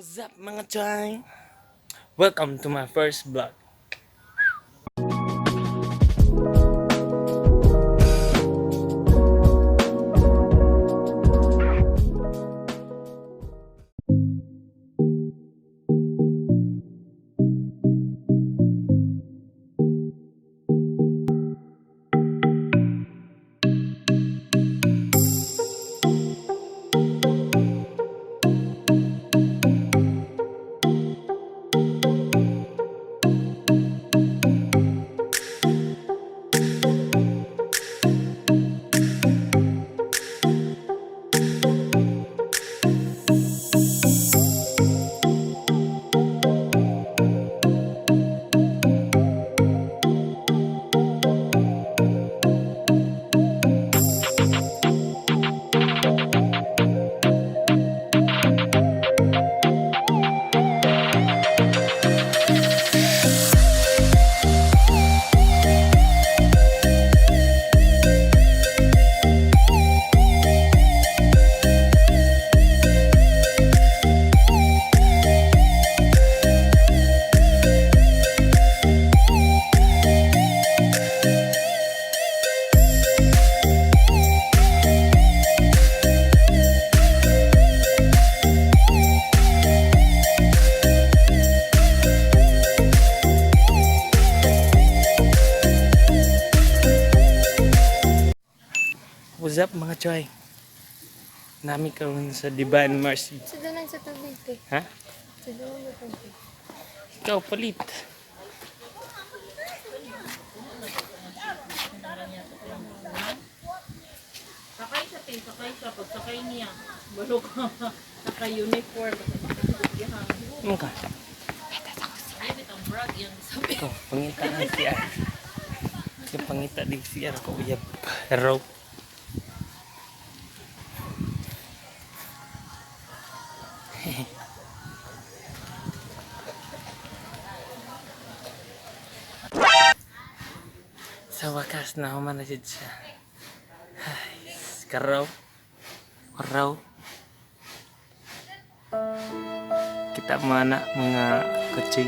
What's up mga chay? Welcome to my first vlog. What's up mga chay? Nami karon sa Divine Mercy. Sa doon sa tubig eh. Ha? Sa doon sa tubig. Ikaw palit. Sakay sa tin, sakay sa pagsakay niya. Balok naka-uniform. Ano ka? Ay, bitang brag yan. Sabi. Ikaw, pangita ng siya. Yung pangita din siya ako uyab. Pero sa wakas na humanasid siya. Ay, karaw. Karaw. Kita mana mga kacay.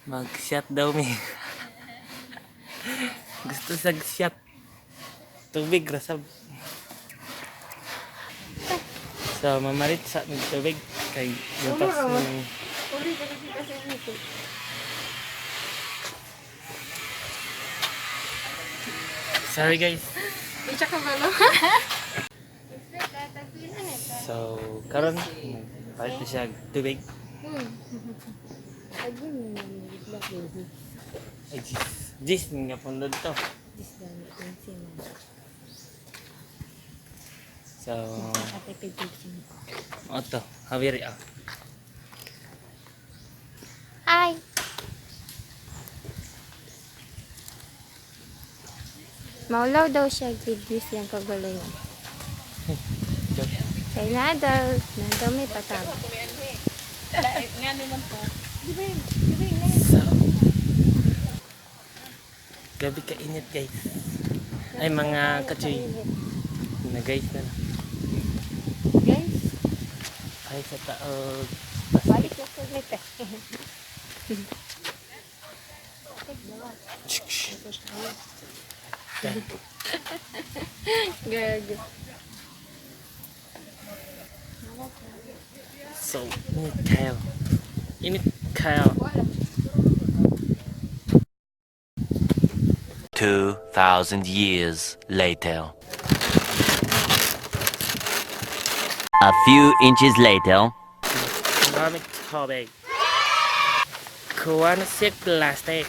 Mag-shot daw mi. Gusto sa shot. Tubig rasab. So mamalit sa tubig kay yung pas ng Uli ka kasi nito. sorry guys. Isa ka ba no? So karon palit na siya tubig. Agin mo naman itlak yun. Ay jis nga pundod to. Disdami kong sima. So Ate pipigsin. oto hawiri ah. Hi! Maulaw daw siya gigis yung kagalingan. Kaya na daw may pataba. Nga naman po. So gabi ka init guys. Ay mga kachoy na guys na Guys, ay sa taog. balik na sa nito. Gago. So init kayo. Init kayo. 2,000 years later. A few inches later. Maraming tubig. Kuha na si plastic.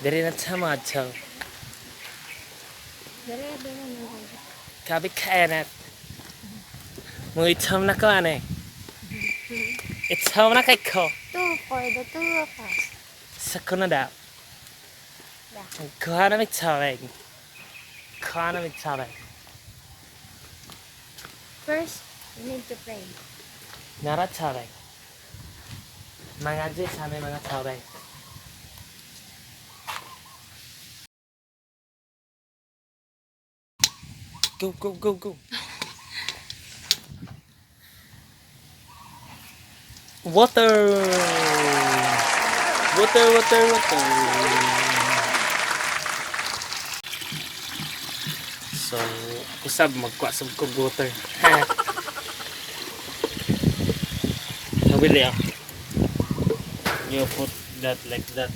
Dari na tama ito. Dere na naman. Kabi kaya na. Mga itom na ko ane. Itom na kay ko. Two for the two of us. Sa ko na daw. Kuha na may tubig. Kuha na may tubig. First, you need to pray. Nara tubig. Mga Diyos sa mga tubig. Go, go, go, go. Water! Water, water, water. So, usab magkuha sa kog water. Nabili ah. You put that like that.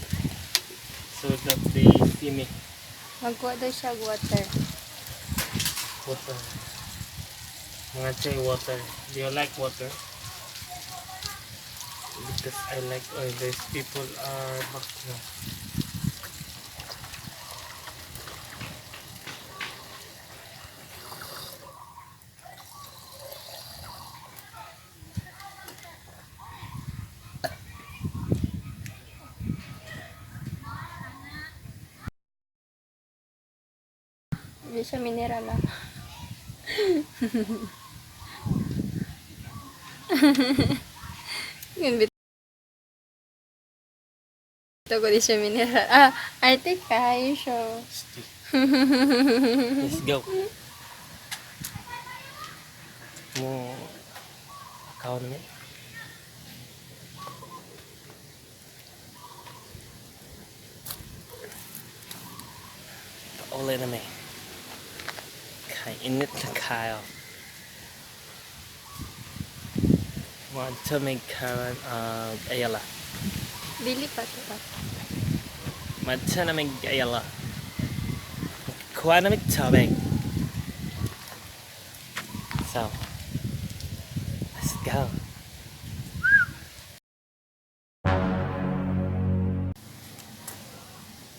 So that they see me. Magkuha daw siya water. Water. Mga chay water. Do you like water? Because I like oil. These people are bakno. Hindi siya mineral lang. Yun, bito ko di siya mineral. Ah, arte kayo siya. Let's go. Mo kaon ni. Paulay na may. Init na kayo. Want to make current ayala. Dili pa ito pa. Matcha na may ayala. Kuha na may tubig. So, let's go.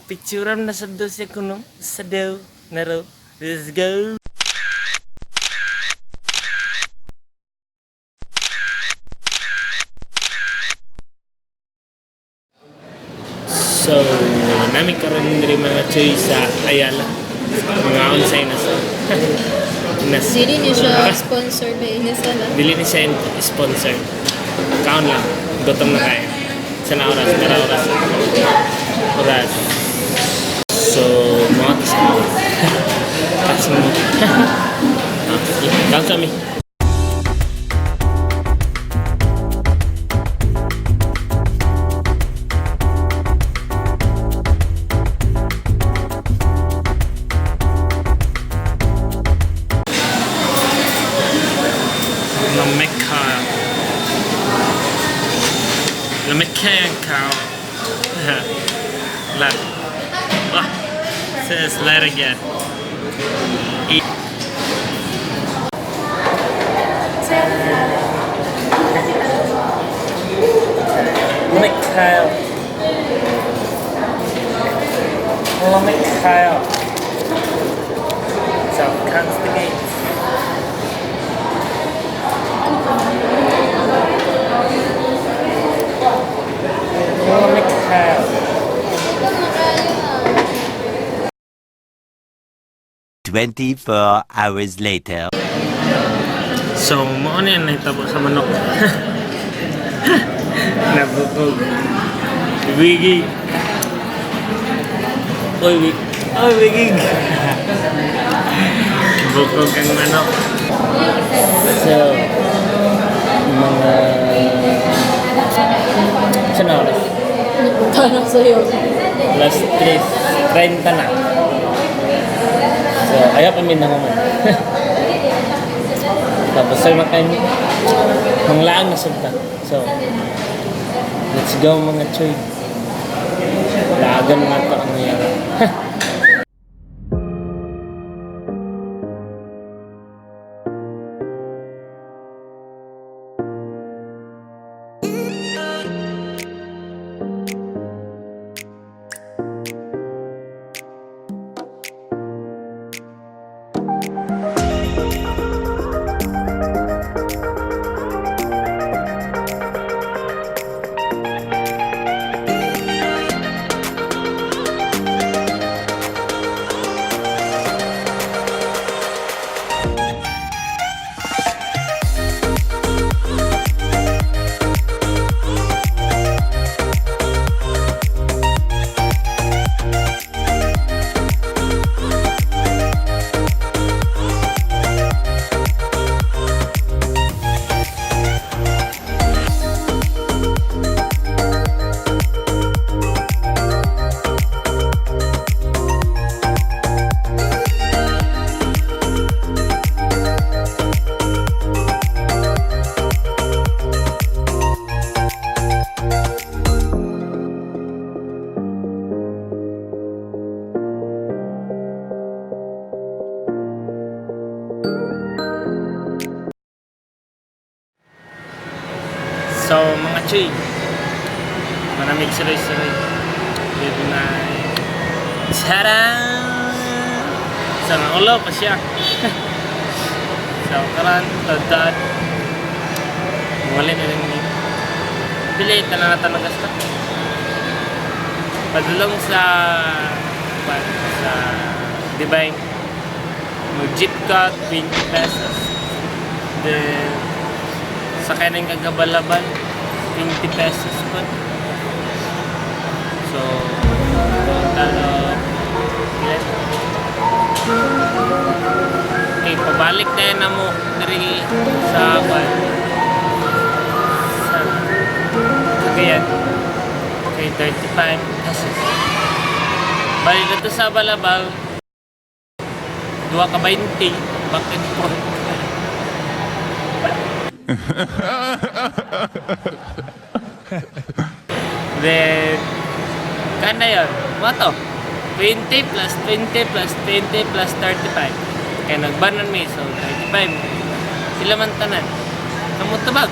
Picturean na sa doon siya kuno. Sa daw. Naro. Let's go. So, namin karon diri mga choy sa Ayala. Mga onsay na sa. Dili niya siya sponsor ba inisala. Dili ni siya sponsor. Kaon lang. Gutom na kayo. Sa na oras, na oras. Oras. So, mga kasama. Kasama. Kaon kami. Cow. Look. Oh, says let again. Eat. Mikhail. Hello, Mikhail. So comes the gates. Hello, Mikhail. 24 hours later. So, mo na yan nahitabo sa manok. Nabukog. Wiggy. Oy, wig. Oy, wigig. Bukog ang manok. So, mga... Saan oras? Tanong sa'yo. Plus 3, 30 na. So, ayaw kami na naman. Tapos sir makain ng laang na sulta. So, let's go mga choy. Lagan nga ito ang nangyari. G. Maraming suloy-suloy. Good night. Tada! So, naulo pa siya. So, karan, tadad. Wala na rin ni. Pili, tanang gasta. Padulong sa Divine. Mag-jeep ka, 20 pesos. Then, sakay na yung kagabalaban, 20 pesos pa. So, total of ilan? Okay, pabalik na yan na mo dari sa Cagayan. Okay, 35 pesos. Balik na to sa Balabal, 2 ka 20, back and forth. Then, kanda yun, mga to, 20 plus 20 plus 20 plus 35. Kaya nagbanan may, so 35. Sila man tanan. Kamutabag.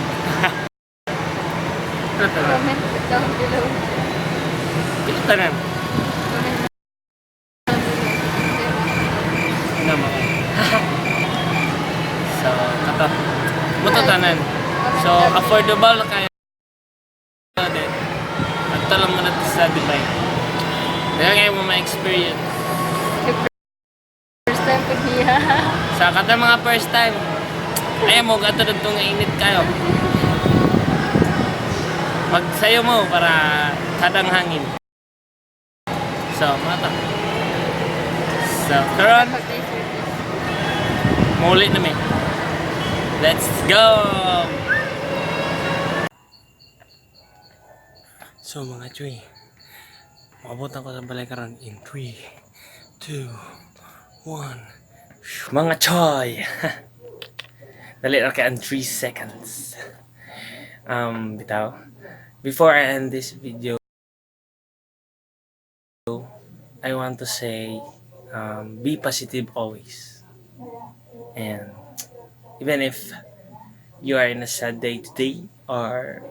Sila tanan. Comment down below. Sila tanan. Nama. So, kato. Muto tanan. So, affordable kayo din. At talang mo natin sa Dubai. Kaya ngayon mo ma-experience. First time ko niya. Sa kada mga first time, ayaw mo, gato doon nga init kayo. Magsayo mo para kadang hangin. So, mata. So, karon, muli na may. Let's go! So mga chuy, maabot ako sa balay karon in 3, 2, 1. Mga choy! Dali na kaya 3 seconds. Bitaw. Before I end this video, I want to say, be positive always. And even if you are in a sad day today, or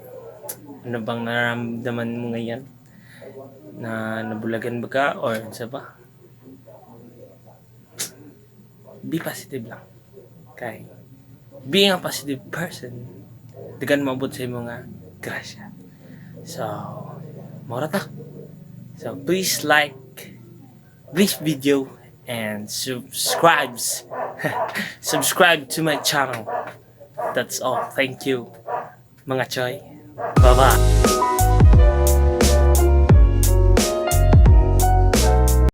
ano bang nararamdaman mo ngayon, na nabulagan ba ka, or sa ba, be positive lang. Okay? Being a positive person, dagan maabot sa mga grasya. So, mora ta. So, please like this video and subscribe to my channel. That's all. Thank you, mga choy. Bye-bye.